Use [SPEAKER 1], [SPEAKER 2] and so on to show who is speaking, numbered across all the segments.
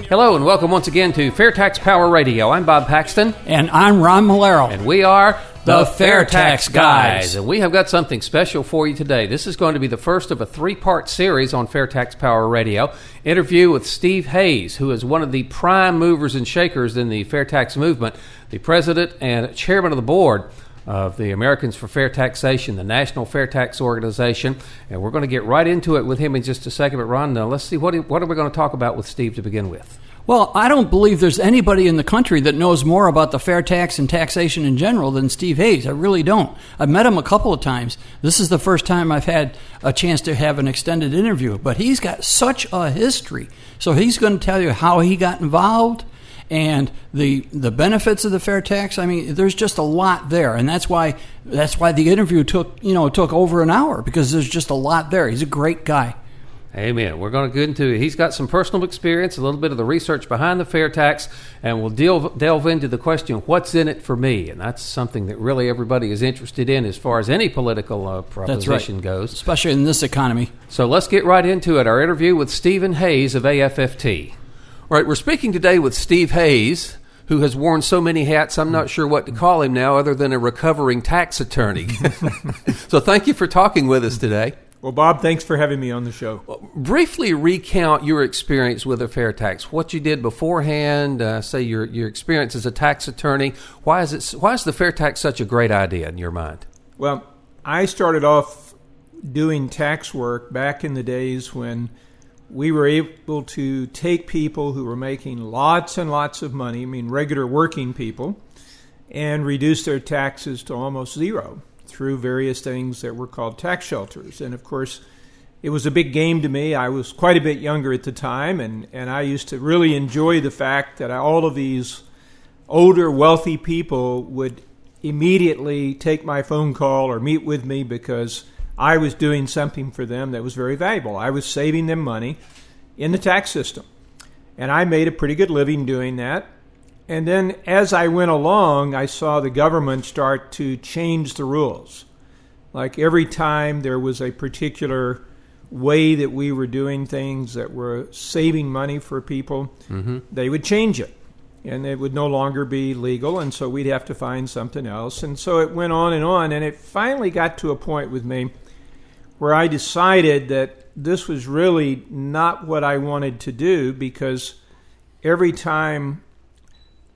[SPEAKER 1] Hello and welcome once again to FAIRtax Power Radio. I'm Bob Paxton.
[SPEAKER 2] And I'm Ron Malero.
[SPEAKER 1] And we are
[SPEAKER 2] the FAIRtax Guys.
[SPEAKER 1] And we have got something special for you today. This is going to be the first of a three-part series on FAIRtax Power Radio. Interview with Steve Hayes, who is one of the prime movers and shakers in the FAIRtax movement, the president and chairman of the board of the Americans for Fair Taxation, the National Fair Tax Organization. And we're going to get right into it with him in just a second. But Ron, let's see, what are we going to talk about with Steve to begin with?
[SPEAKER 2] Well, I don't believe there's anybody in the country that knows more about the fair tax and taxation in general than Steve Hayes. I really don't. I've met him a couple of times. This is the first time I've had a chance to have an extended interview. But he's got such a history. So he's going to tell you how he got involved and the benefits of the fair tax. I mean, there's just a lot there, and that's why the interview took over an hour, because there's just a lot there. He's a great guy.
[SPEAKER 1] Amen. We're going to get into it. He's got some personal experience, a little bit of the research behind the fair tax, and we'll delve into the question, what's in it for me? And that's something that really everybody is interested in as far as any political proposition goes.
[SPEAKER 2] Especially in this economy.
[SPEAKER 1] So let's get right into it. Our interview with Stephen Hayes of AFFT. All right, we're speaking today with Steve Hayes, who has worn so many hats, I'm not sure what to call him now other than a recovering tax attorney. So thank you for talking with us today.
[SPEAKER 3] Well, Bob, thanks for having me on the show.
[SPEAKER 1] Briefly recount your experience with a fair tax, what you did beforehand, say your experience as a tax attorney. Why is the fair tax such a great idea in your mind?
[SPEAKER 3] Well, I started off doing tax work back in the days when we were able to take people who were making lots and lots of money, I mean regular working people, and reduce their taxes to almost zero through various things that were called tax shelters. And of course, it was a big game to me. I was quite a bit younger at the time, and I used to really enjoy the fact that all of these older, wealthy people would immediately take my phone call or meet with me because I was doing something for them that was very valuable. I was saving them money in the tax system. And I made a pretty good living doing that. And then as I went along, I saw the government start to change the rules. Like every time there was a particular way that we were doing things that were saving money for people, they would change it. And it would no longer be legal, and so we'd have to find something else. And so it went on, and it finally got to a point with me where I decided that this was really not what I wanted to do, because every time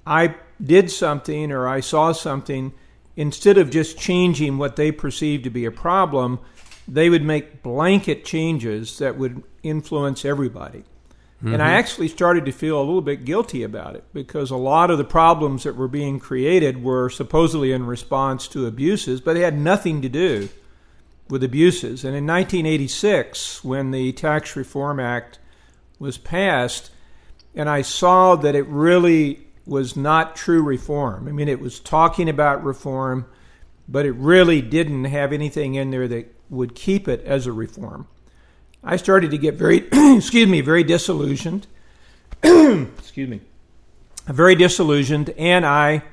[SPEAKER 3] I did something or I saw something, instead of just changing what they perceived to be a problem, they would make blanket changes that would influence everybody. And I actually started to feel a little bit guilty about it, because a lot of the problems that were being created were supposedly in response to abuses, but they had nothing to do with abuses. And in 1986, when the Tax Reform Act was passed, and I saw that it really was not true reform. I mean, it was talking about reform, but it really didn't have anything in there that would keep it as a reform. I started to get very, very disillusioned. Very disillusioned, and I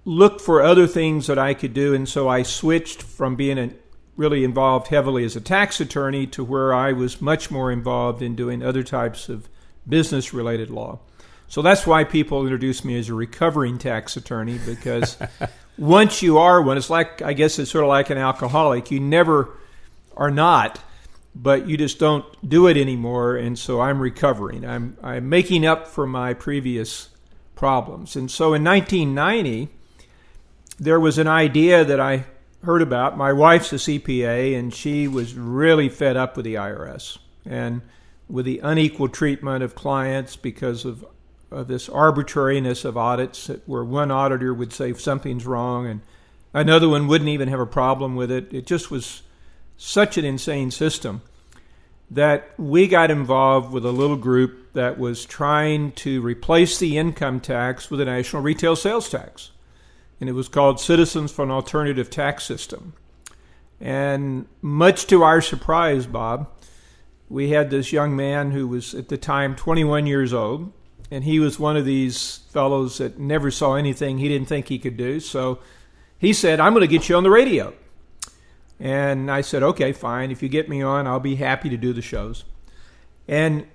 [SPEAKER 3] looked for other things that I could do, and so I switched from being really involved heavily as a tax attorney to where I was much more involved in doing other types of business-related law. So that's why people introduce me as a recovering tax attorney, because once you are one, it's like, I guess it's sort of like an alcoholic. You never are not, but you just don't do it anymore, and so I'm recovering. I'm making up for my previous problems. And so in 1990, there was an idea that I heard about. My wife's a CPA, and she was really fed up with the IRS and with the unequal treatment of clients because of this arbitrariness of audits, where one auditor would say something's wrong and another one wouldn't even have a problem with it. It just was such an insane system that we got involved with a little group that was trying to replace the income tax with a national retail sales tax. And it was called Citizens for an Alternative Tax System. And much to our surprise, Bob, we had this young man who was at the time 21 years old, and he was one of these fellows that never saw anything he didn't think he could do. So he said, I'm going to get you on the radio. And I said, okay, fine. If you get me on, I'll be happy to do the shows. And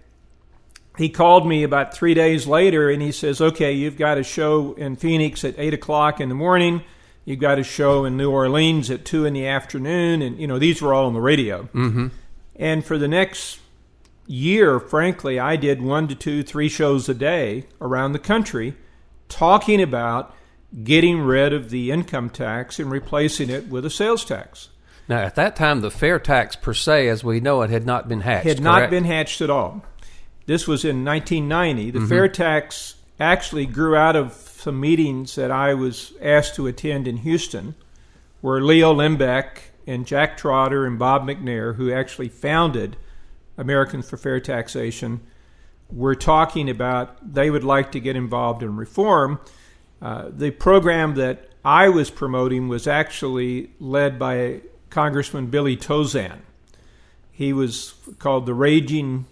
[SPEAKER 3] he called me about 3 days later, and he says, okay, you've got a show in Phoenix at 8 o'clock in the morning. You've got a show in New Orleans at 2 in the afternoon. And, these were all on the radio.
[SPEAKER 1] Mm-hmm.
[SPEAKER 3] And for the next year, frankly, I did 1 to 2, 3 shows a day around the country talking about getting rid of the income tax and replacing it with a sales tax.
[SPEAKER 1] Now, at that time, the FAIRtax per se, as we know it, had not been hatched.
[SPEAKER 3] Had not been hatched at all. This was in 1990. The FAIRtax actually grew out of some meetings that I was asked to attend in Houston, where Leo Limbeck and Jack Trotter and Bob McNair, who actually founded Americans for Fair Taxation, were talking about they would like to get involved in reform. The program that I was promoting was actually led by Congressman Billy Tozan. He was called the Raging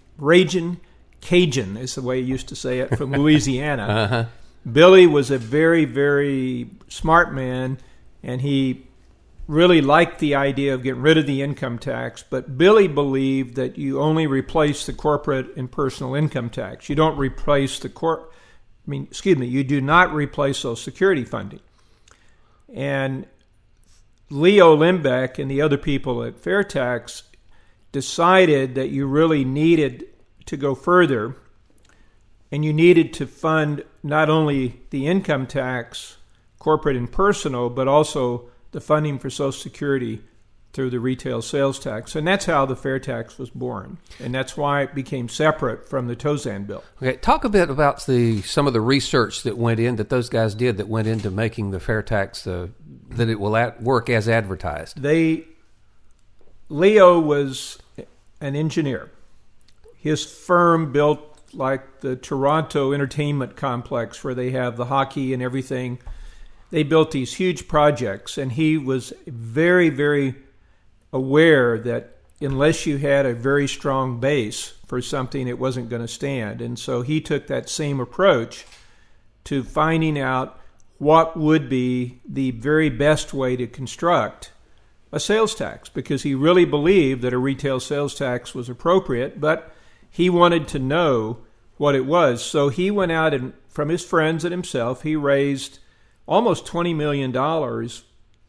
[SPEAKER 3] Cajun, is the way he used to say it, from Louisiana.
[SPEAKER 1] Uh-huh.
[SPEAKER 3] Billy was a very, very smart man, and he really liked the idea of getting rid of the income tax. But Billy believed that you only replace the corporate and personal income tax. You don't replace you do not replace Social Security funding. And Leo Limbeck and the other people at FAIRtax decided that you really needed to go further, and you needed to fund not only the income tax, corporate and personal, but also the funding for Social Security through the retail sales tax. And that's how the FAIRtax was born. And that's why it became separate from the Tozan bill.
[SPEAKER 1] Okay, talk a bit about some of the research that went in, that those guys did, that went into making the FAIRtax, that it will work as advertised.
[SPEAKER 3] Leo was an engineer. His firm built like the Toronto Entertainment Complex, where they have the hockey and everything. They built these huge projects, and he was very, very aware that unless you had a very strong base for something, it wasn't going to stand. And so he took that same approach to finding out what would be the very best way to construct a sales tax, because he really believed that a retail sales tax was appropriate, but he wanted to know what it was. So he went out and, from his friends and himself, he raised almost $20 million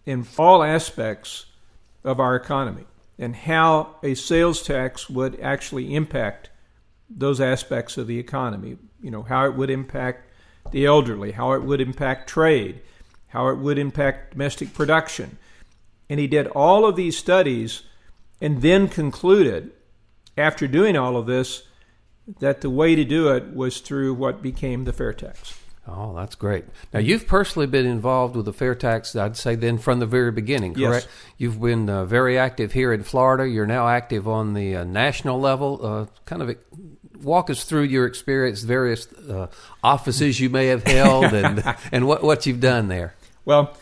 [SPEAKER 3] in all aspects of our economy and how a sales tax would actually impact those aspects of the economy. How it would impact the elderly, how it would impact trade, how it would impact domestic production. And he did all of these studies and then concluded, after doing all of this, that the way to do it was through what became the FAIRtax.
[SPEAKER 1] Oh, that's great. Now, you've personally been involved with the FAIRtax, I'd say, then from the very beginning, correct? Yes. You've been very active here in Florida. You're now active on the national level. Walk us through your experience, various offices you may have held, and what you've done there.
[SPEAKER 3] Well,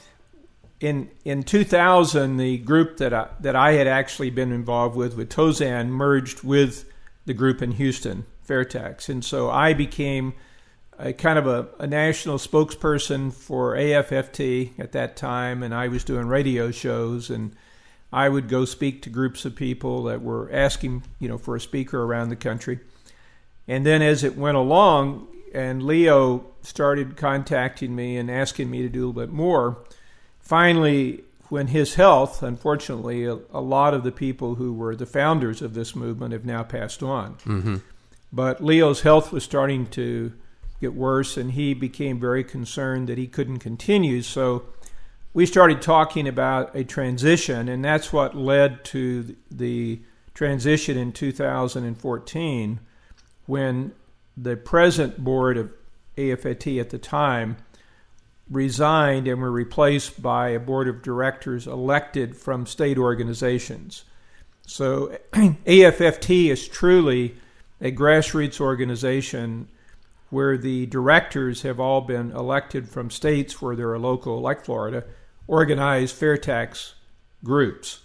[SPEAKER 3] in 2000, the group that I had actually been involved with Tozan, merged with the group in Houston, FAIRtax. And so I became a kind of a national spokesperson for AFFT at that time, and I was doing radio shows, and I would go speak to groups of people that were asking, for a speaker around the country. And then as it went along, and Leo started contacting me and asking me to do a little bit more, finally, when his health, unfortunately, a lot of the people who were the founders of this movement have now passed on.
[SPEAKER 1] Mm-hmm.
[SPEAKER 3] But Leo's health was starting to get worse, and he became very concerned that he couldn't continue. So we started talking about a transition, and that's what led to the transition in 2014, when the present board of AFFT at the time resigned and were replaced by a board of directors elected from state organizations. So AFFT is truly a grassroots organization where the directors have all been elected from states where there are local, like Florida, organized FAIRtax groups.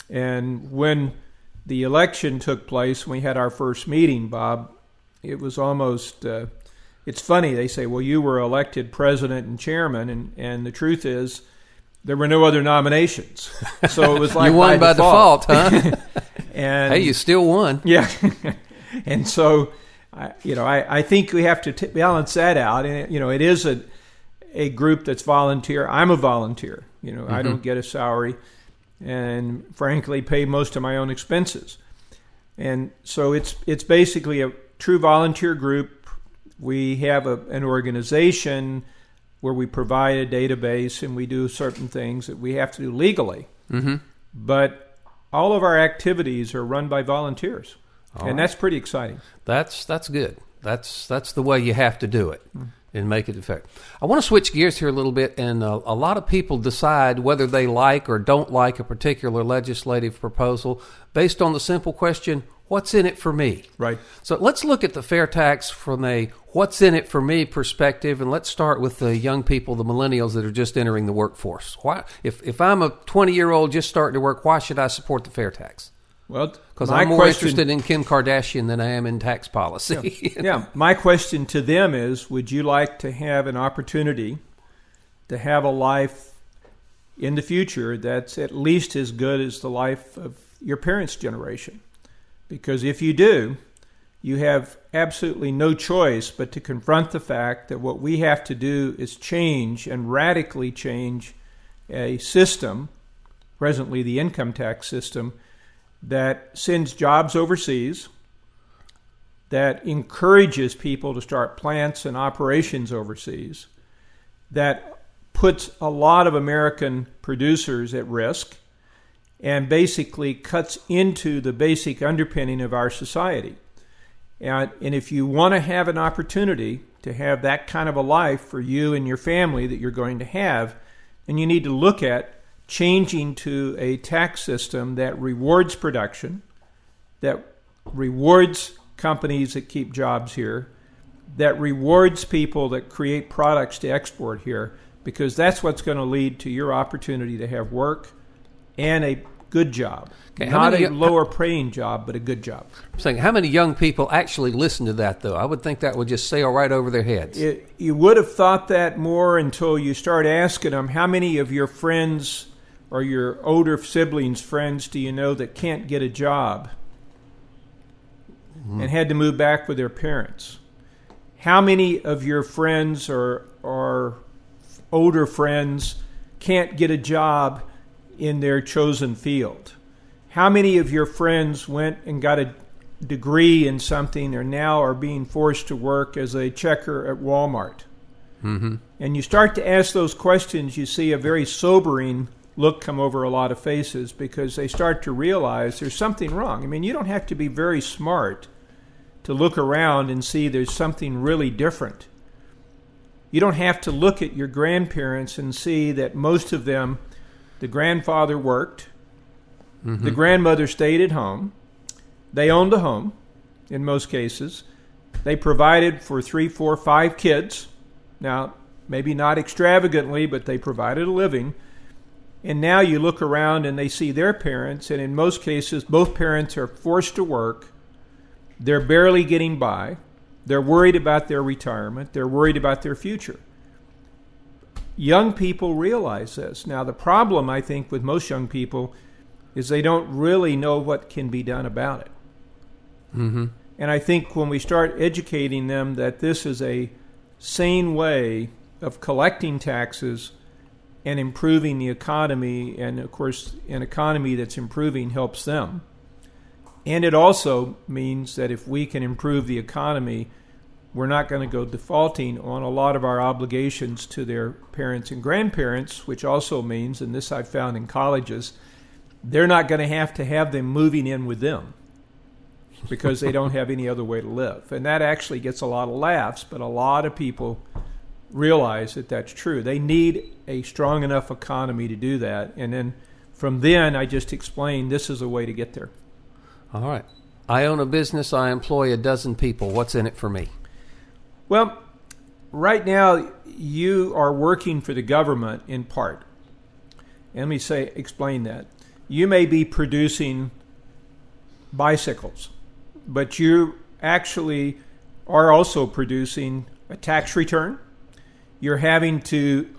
[SPEAKER 3] And when the election took place, when we had our first meeting, Bob, it was almost... it's funny, they say, well, you were elected president and chairman, and the truth is there were no other nominations. So it was like
[SPEAKER 1] you won by default, huh?
[SPEAKER 3] And
[SPEAKER 1] hey, you still won.
[SPEAKER 3] Yeah. And so I think we have to balance that out. And, it is a group that's volunteer. I'm a volunteer. I don't get a salary and, frankly, pay most of my own expenses. And so it's basically a true volunteer group. We have an organization where we provide a database and we do certain things that we have to do legally. Mm-hmm. But all of our activities are run by volunteers. And that's pretty exciting.
[SPEAKER 1] That's good. That's the way you have to do it and make it effective. I want to switch gears here a little bit, and a lot of people decide whether they like or don't like a particular legislative proposal based on the simple question, what's in it for me?
[SPEAKER 3] Right.
[SPEAKER 1] So let's look at the FAIRtax from a what's in it for me perspective, and let's start with the young people, the millennials that are just entering the workforce. Why, if I'm a 20-year-old just starting to work, why should I support the FAIRtax?
[SPEAKER 3] Well,
[SPEAKER 1] because I'm more interested in Kim Kardashian than I am in tax policy.
[SPEAKER 3] Yeah. My question to them is, would you like to have an opportunity to have a life in the future that's at least as good as the life of your parents' generation? Because if you do, you have absolutely no choice but to confront the fact that what we have to do is change and radically change a system, presently the income tax system, that sends jobs overseas, that encourages people to start plants and operations overseas, that puts a lot of American producers at risk, and basically cuts into the basic underpinning of our society. And if you want to have an opportunity to have that kind of a life for you and your family that you're going to have, then you need to look at changing to a tax system that rewards production, that rewards companies that keep jobs here, that rewards people that create products to export here, because that's what's going to lead to your opportunity to have work and a good job. Okay, not a lower paying job, but a good job.
[SPEAKER 1] I'm saying, how many young people actually listen to that, though? I would think that would just sail right over their heads.
[SPEAKER 3] You would have thought that more until you start asking them, how many of your friends or your older siblings' friends do you know that can't get a job and had to move back with their parents? How many of your friends or older friends can't get a job in their chosen field? How many of your friends went and got a degree in something or now are being forced to work as a checker at Walmart? Mm-hmm. And you start to ask those questions, you see a very sobering look come over a lot of faces, because they start to realize there's something wrong. I mean, you don't have to be very smart to look around and see there's something really different. You don't have to look at your grandparents and see that most of them, the grandfather worked, the grandmother stayed at home, they owned a home in most cases, they provided for 3, 4, 5 kids. Now, maybe not extravagantly, but they provided a living. And now you look around and they see their parents, and in most cases, both parents are forced to work. They're barely getting by. They're worried about their retirement. They're worried about their future. Young people realize this. Now, the problem, I think, with most young people is they don't really know what can be done about it. Mm-hmm. And I think when we start educating them that this is a sane way of collecting taxes and improving the economy, and of course an economy that's improving helps them. And it also means that if we can improve the economy, we're not going to go defaulting on a lot of our obligations to their parents and grandparents, which also means, and this I've found in colleges, they're not going to have them moving in with them because they don't have any other way to live. And that actually gets a lot of laughs, but a lot of people realize that that's true. They need a strong enough economy to do that. And then from then, I just explained this is a way to get there.
[SPEAKER 1] All right. I own a business. I employ a dozen people. What's in it for me?
[SPEAKER 3] Well, right now, you are working for the government in part. And let me explain that. You may be producing bicycles, but you actually are also producing a tax return. You're having to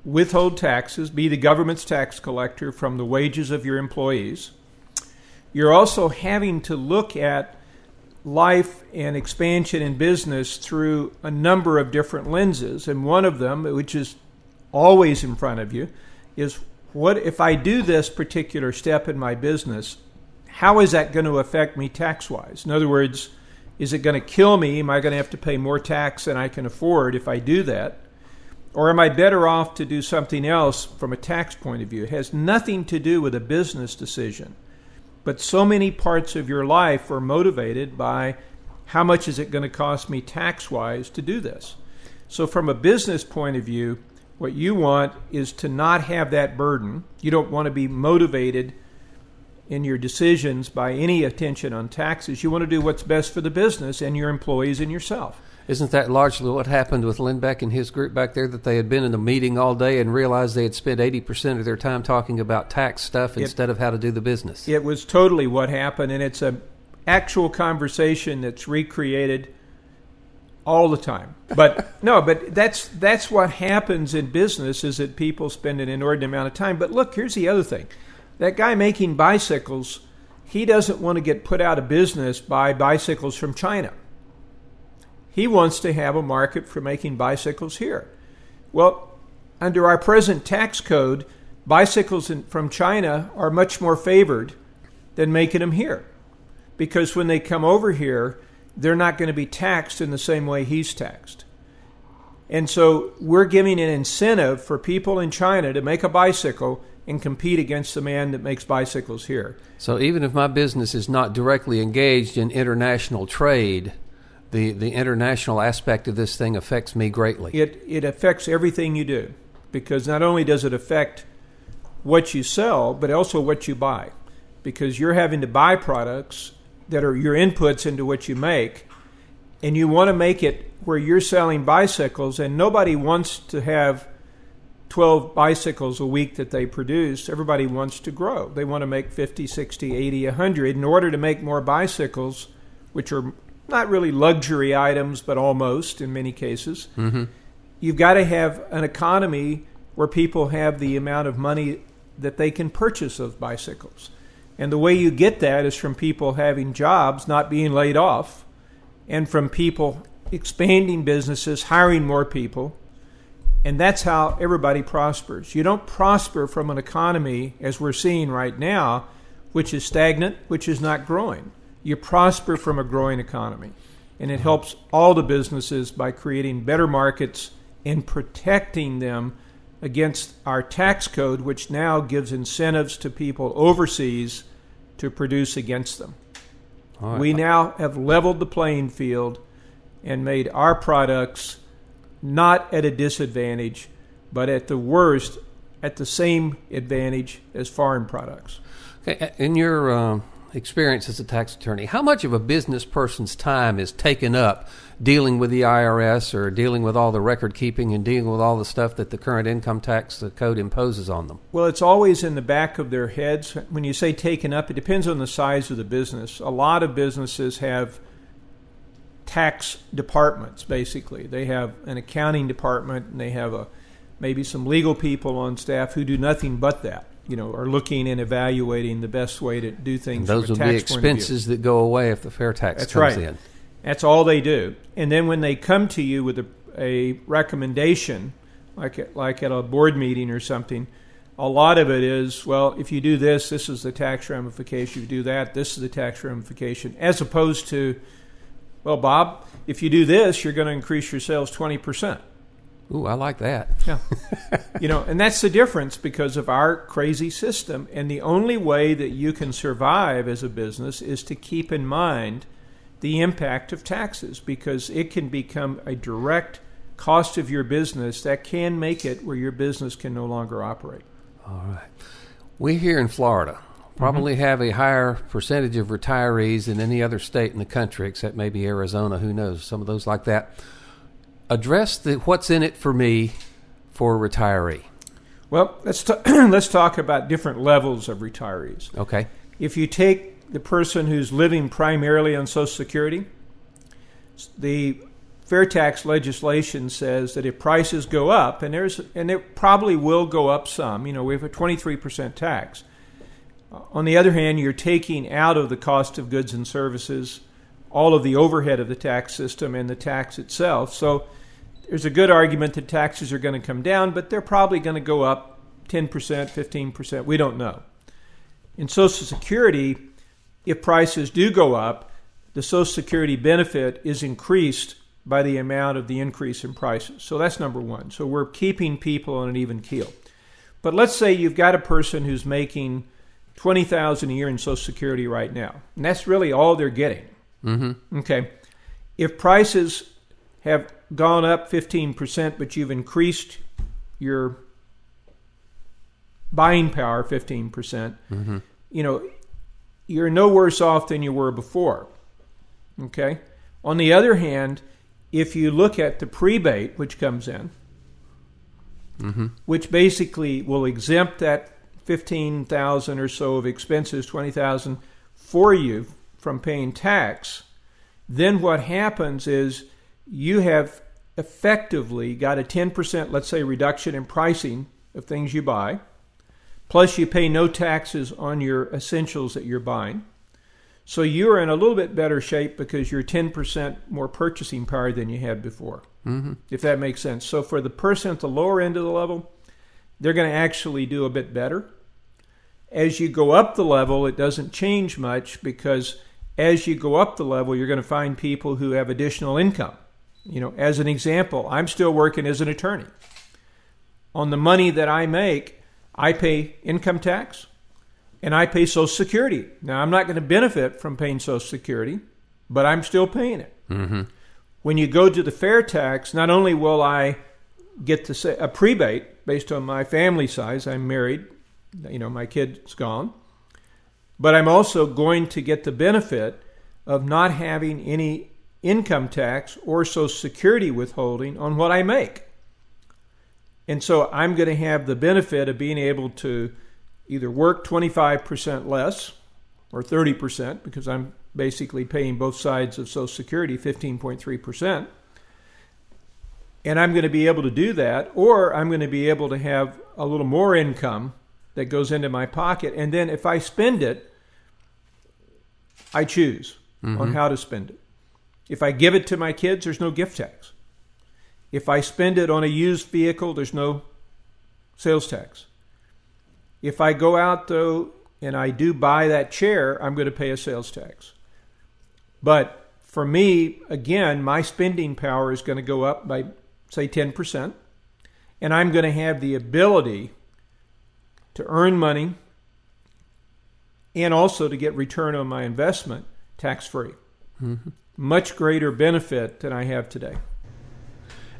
[SPEAKER 3] withhold taxes, be the government's tax collector from the wages of your employees. You're also having to look at life and expansion in business through a number of different lenses. And one of them, which is always in front of you, is what if I do this particular step in my business, how is that going to affect me tax-wise? In other words, is it going to kill me? Am I going to have to pay more tax than I can afford if I do that? Or am I better off to do something else from a tax point of view? It has nothing to do with a business decision. But so many parts of your life are motivated by how much is it going to cost me tax-wise to do this? So from a business point of view, what you want is to not have that burden. You don't want to be motivated in your decisions by any attention on taxes. You want to do what's best for the business and your employees and yourself.
[SPEAKER 1] Isn't that largely what happened with Lindbeck and his group back there, that they had been in a meeting all day and realized they had spent 80% of their time talking about tax stuff instead of how to do the business? It
[SPEAKER 3] was totally what happened, and it's an actual conversation that's recreated all the time. But that's what happens in business, is that people spend an inordinate amount of time. But look, here's the other thing. That guy making bicycles, he doesn't want to get put out of business by bicycles from China. He wants to have a market for making bicycles here. Well, under our present tax code, bicycles from China are much more favored than making them here. Because when they come over here, they're not going to be taxed in the same way he's taxed. And so we're giving an incentive for people in China to make a bicycle and compete against the man that makes bicycles here.
[SPEAKER 1] So even if my business is not directly engaged in international trade, the international aspect of this thing affects me greatly.
[SPEAKER 3] It affects everything you do, because not only does it affect what you sell, but also what you buy. Because you're having to buy products that are your inputs into what you make, and you want to make it where you're selling bicycles, and nobody wants to have 12 bicycles a week that they produce. Everybody wants to grow. They want to make 50, 60, 80, 100. In order to make more bicycles, which are not really luxury items, but almost in many cases, you've got to have an economy where people have the amount of money that they can purchase those bicycles. And the way you get that is from people having jobs, not being laid off, and from people expanding businesses, hiring more people. And that's how everybody prospers. You don't prosper from an economy, as we're seeing right now, which is stagnant, which is not growing. You prosper from a growing economy. And it helps all the businesses by creating better markets and protecting them against our tax code, which now gives incentives to people overseas to produce against them.
[SPEAKER 1] Right.
[SPEAKER 3] We now have leveled the playing field and made our products not at a disadvantage, but at the worst, at the same advantage as foreign products.
[SPEAKER 1] Okay. In your experience as a tax attorney, how much of a business person's time is taken up dealing with the IRS or dealing with all the record keeping and dealing with all the stuff that the current income tax code imposes on them?
[SPEAKER 3] Well, it's always in the back of their heads. When you say taken up, it depends on the size of the business. A lot of businesses have tax departments, basically. They have an accounting department, and they have maybe some legal people on staff who do nothing but that. Are looking and evaluating the best way to do things.
[SPEAKER 1] And those will be expenses that go away if the FAIRtax comes in.
[SPEAKER 3] That's all they do. And then when they come to you with a recommendation, like at a board meeting or something, a lot of it is, well, if you do this, this is the tax ramification. If you do that, this is the tax ramification. As opposed to, well, Bob, if you do this, you're going to increase your sales 20%.
[SPEAKER 1] Ooh, I like that.
[SPEAKER 3] Yeah. And that's the difference because of our crazy system. And the only way that you can survive as a business is to keep in mind the impact of taxes, because it can become a direct cost of your business that can make it where your business can no longer operate.
[SPEAKER 1] All right. We here in Florida probably have a higher percentage of retirees than any other state in the country, except maybe Arizona, who knows, some of those like that. Address what's in it for me for a retiree.
[SPEAKER 3] Well, let's talk about different levels of retirees.
[SPEAKER 1] Okay.
[SPEAKER 3] If you take the person who's living primarily on Social Security, the FAIRtax legislation says that if prices go up, and it probably will go up some, we have a 23% tax. On the other hand, you're taking out of the cost of goods and services all of the overhead of the tax system and the tax itself. So there's a good argument that taxes are going to come down, but they're probably going to go up 10%, 15%. We don't know. In Social Security, if prices do go up, the Social Security benefit is increased by the amount of the increase in prices. So that's number one. So we're keeping people on an even keel. But let's say you've got a person who's making $20,000 a year in Social Security right now, and that's really all they're getting.
[SPEAKER 1] Mm-hmm.
[SPEAKER 3] Okay. If prices have gone up 15%, but you've increased your buying power 15%,
[SPEAKER 1] mm-hmm.
[SPEAKER 3] You're no worse off than you were before. Okay? On the other hand, if you look at the prebate which comes in,
[SPEAKER 1] mm-hmm.
[SPEAKER 3] which basically will exempt that $15,000 or so of expenses, $20,000 for you from paying tax, then what happens is you have effectively got a 10%, let's say, reduction in pricing of things you buy, plus you pay no taxes on your essentials that you're buying. So you're in a little bit better shape because you're 10% more purchasing power than you had before,
[SPEAKER 1] mm-hmm.
[SPEAKER 3] if that makes sense. So for the person at the lower end of the level, they're going to actually do a bit better. As you go up the level, it doesn't change much because as you go up the level, you're going to find people who have additional income. As an example, I'm still working as an attorney. On the money that I make, I pay income tax and I pay Social Security. Now, I'm not going to benefit from paying Social Security, but I'm still paying it.
[SPEAKER 1] Mm-hmm.
[SPEAKER 3] When you go to the FAIRtax, not only will I get a prebate based on my family size, I'm married, my kid's gone, but I'm also going to get the benefit of not having any income tax or Social Security withholding on what I make. And so I'm going to have the benefit of being able to either work 25% less or 30%, because I'm basically paying both sides of Social Security 15.3%. And I'm going to be able to do that, or I'm going to be able to have a little more income that goes into my pocket. And then if I spend it, I choose
[SPEAKER 1] mm-hmm.
[SPEAKER 3] on how to spend it. If I give it to my kids, there's no gift tax. If I spend it on a used vehicle, there's no sales tax. If I go out, though, and I do buy that chair, I'm going to pay a sales tax. But for me, again, my spending power is going to go up by, say, 10%. And I'm going to have the ability to earn money and also to get return on my investment tax-free.
[SPEAKER 1] Mm-hmm.
[SPEAKER 3] Much greater benefit than I have today.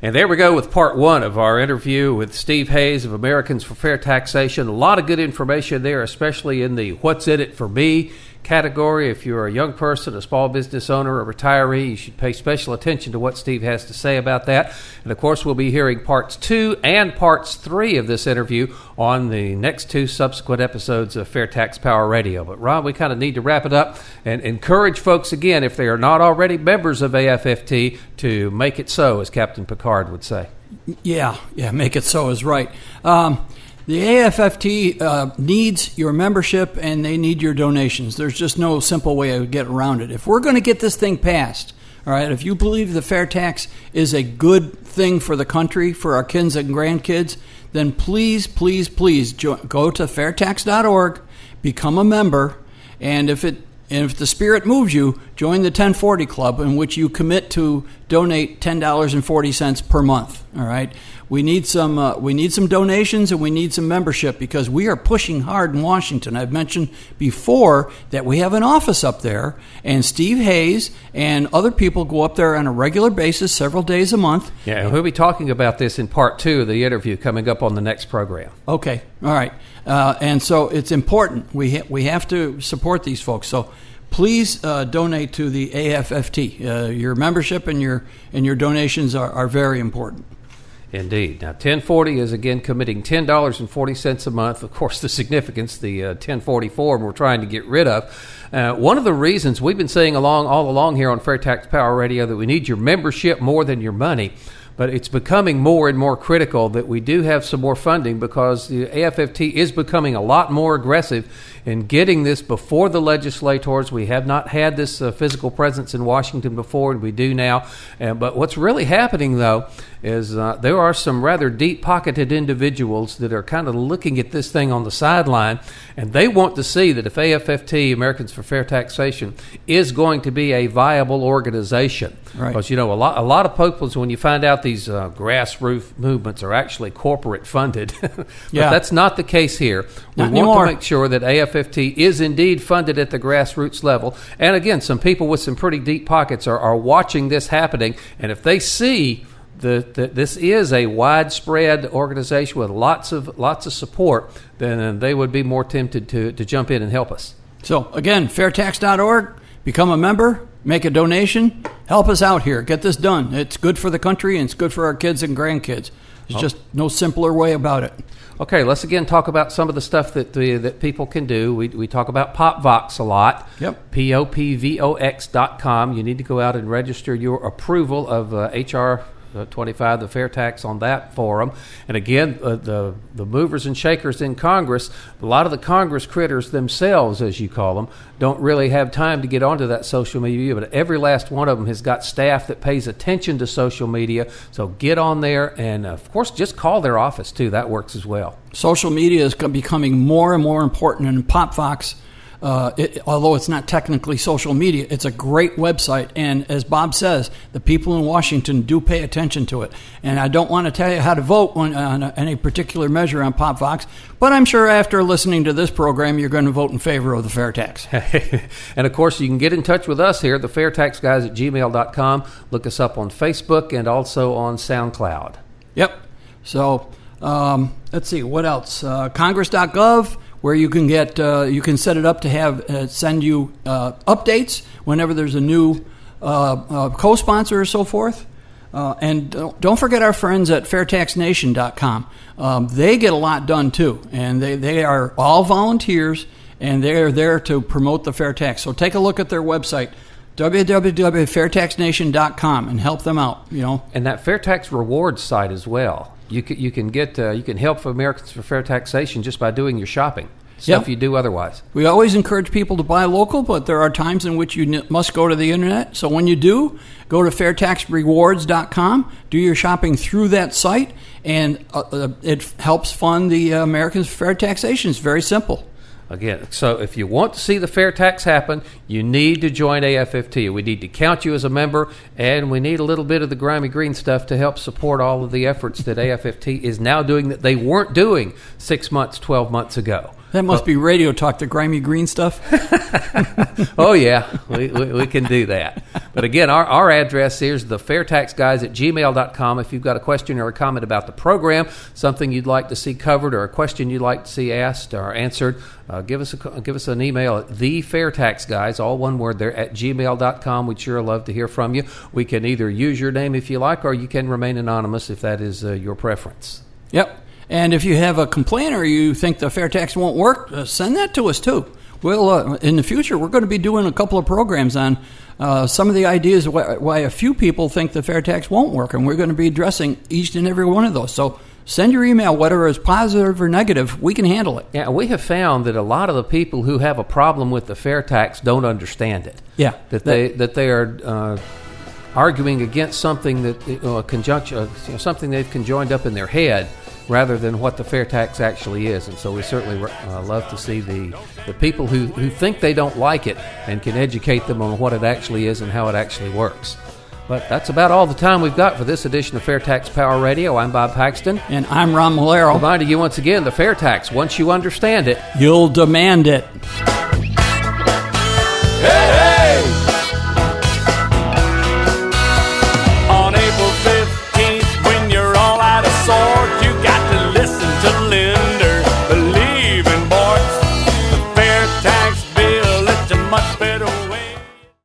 [SPEAKER 1] And there we go with part one of our interview with Steve Hayes of Americans for Fair Taxation. A lot of good information there, especially in the what's in it for me category. If you're a young person, a small business owner, a retiree, you should pay special attention to what Steve has to say about that. And of course, we'll be hearing parts 2 and parts 3 of this interview on the next 2 subsequent episodes of Fair Tax Power Radio. But Ron, we kind of need to wrap it up and encourage folks again, if they are not already members of AFFT, to make it so, as Captain Picard would say.
[SPEAKER 2] Yeah, make it so is right. The AFFT needs your membership and they need your donations. There's just no simple way to get around it. If we're going to get this thing passed, all right, if you believe the fair tax is a good thing for the country, for our kids and grandkids, then please go to fairtax.org, become a member, and if the spirit moves you, join the 1040 Club, in which you commit to donate $10.40 per month. All right, we need some donations and we need some membership because we are pushing hard in Washington. I've mentioned before that we have an office up there, and Steve Hayes and other people go up there on a regular basis, several days a month.
[SPEAKER 1] Yeah, and we'll be talking about this in part 2 of the interview coming up on the next program.
[SPEAKER 2] Okay, all right, and so it's important. We have to support these folks. So please donate to the AFFT. Your membership and your donations are very important.
[SPEAKER 1] Indeed. Now, 1040 is, again, committing $10.40 a month. Of course, the significance, the 1040 form we're trying to get rid of. One of the reasons we've been saying all along here on Fair Tax Power Radio that we need your membership more than your money, but it's becoming more and more critical that we do have some more funding because the AFFT is becoming a lot more aggressive in getting this before the legislators. We have not had this physical presence in Washington before, and we do now. But what's really happening, though, is there are some rather deep-pocketed individuals that are kind of looking at this thing on the sideline, and they want to see that if AFFT, Americans for Fair Taxation, is going to be a viable organization.
[SPEAKER 2] Right.
[SPEAKER 1] Because, a lot of people, when you find out these grassroots movements are actually corporate funded, but that's not the case here. We want to make sure that AFFT is indeed funded at the grassroots level. And again, some people with some pretty deep pockets are watching this happening, and if they see that this is a widespread organization with lots of support, then they would be more tempted to jump in and help us. So
[SPEAKER 2] again, fairtax.org, become a member, make a donation, help us out here, get this done. It's good for the country and it's good for our kids and grandkids. There's just no simpler way about it.
[SPEAKER 1] Okay, let's again talk about some of the stuff that people can do. We talk about PopVox a lot.
[SPEAKER 2] Yep.
[SPEAKER 1] POPVOX.com. You need to go out and register your approval of HR 25, the fair tax, on that forum. And again, the movers and shakers in Congress, a lot of the Congress critters themselves, as you call them, don't really have time to get onto that social media, but every last one of them has got staff that pays attention to social media. So get on there, and of course, just call their office too. That works as well.
[SPEAKER 2] Social media is becoming more and more important, and PopVox, although it's not technically social media, it's a great website. And as Bob says, the people in Washington do pay attention to it. And I don't want to tell you how to vote on any particular measure on PopVox, but I'm sure after listening to this program, you're going to vote in favor of the fair tax.
[SPEAKER 1] And of course, you can get in touch with us here, the FairtaxGuys at gmail.com. Look us up on Facebook and also on SoundCloud.
[SPEAKER 2] Yep. So let's see, what else? Congress.gov, where you can get you can set it up to have send you updates whenever there's a new co-sponsor or so forth. And don't forget our friends at FairtaxNation.com. They get a lot done too, and they are all volunteers, and they are there to promote the fair tax. So take a look at their website, www.FairtaxNation.com, and help them out.
[SPEAKER 1] And that fair tax rewards site as well. You can help Americans for Fair Taxation just by doing your shopping. Stuff you do otherwise.
[SPEAKER 2] We always encourage people to buy local, but there are times in which you must go to the internet. So when you do, go to FairtaxRewards.com, do your shopping through that site, and it helps fund the Americans for Fair Taxation. It's very simple.
[SPEAKER 1] Again, so if you want to see the fair tax happen, you need to join AFFT. We need to count you as a member, and we need a little bit of the grimy green stuff to help support all of the efforts that AFFT is now doing that they weren't doing 6 months, 12 months ago.
[SPEAKER 2] That must be radio talk, the grimy green stuff.
[SPEAKER 1] Oh, yeah, we can do that. But again, our address is thefairtaxguys at gmail.com. If you've got a question or a comment about the program, something you'd like to see covered, or a question you'd like to see asked or answered, give us an email at thefairtaxguys, all one word there, at gmail.com. We'd sure love to hear from you. We can either use your name if you like, or you can remain anonymous if that is your preference.
[SPEAKER 2] Yep. And if you have a complaint or you think the fair tax won't work, send that to us too. We'll in the future, we're going to be doing a couple of programs on some of the ideas why a few people think the fair tax won't work, and we're going to be addressing each and every one of those. So send your email, whether it's positive or negative, we can handle it.
[SPEAKER 1] Yeah, we have found that a lot of the people who have a problem with the fair tax don't understand it.
[SPEAKER 2] Yeah.
[SPEAKER 1] That they are arguing against something that something they've conjoined up in their head, rather than what the fair tax actually is. And so we certainly love to see the people who think they don't like it and can educate them on what it actually is and how it actually works. But that's about all the time we've got for this edition of Fair Tax Power Radio. I'm Bob Paxton.
[SPEAKER 2] And I'm Ron Malero.
[SPEAKER 1] Reminding you once again, the fair tax, once you understand it,
[SPEAKER 2] you'll demand it.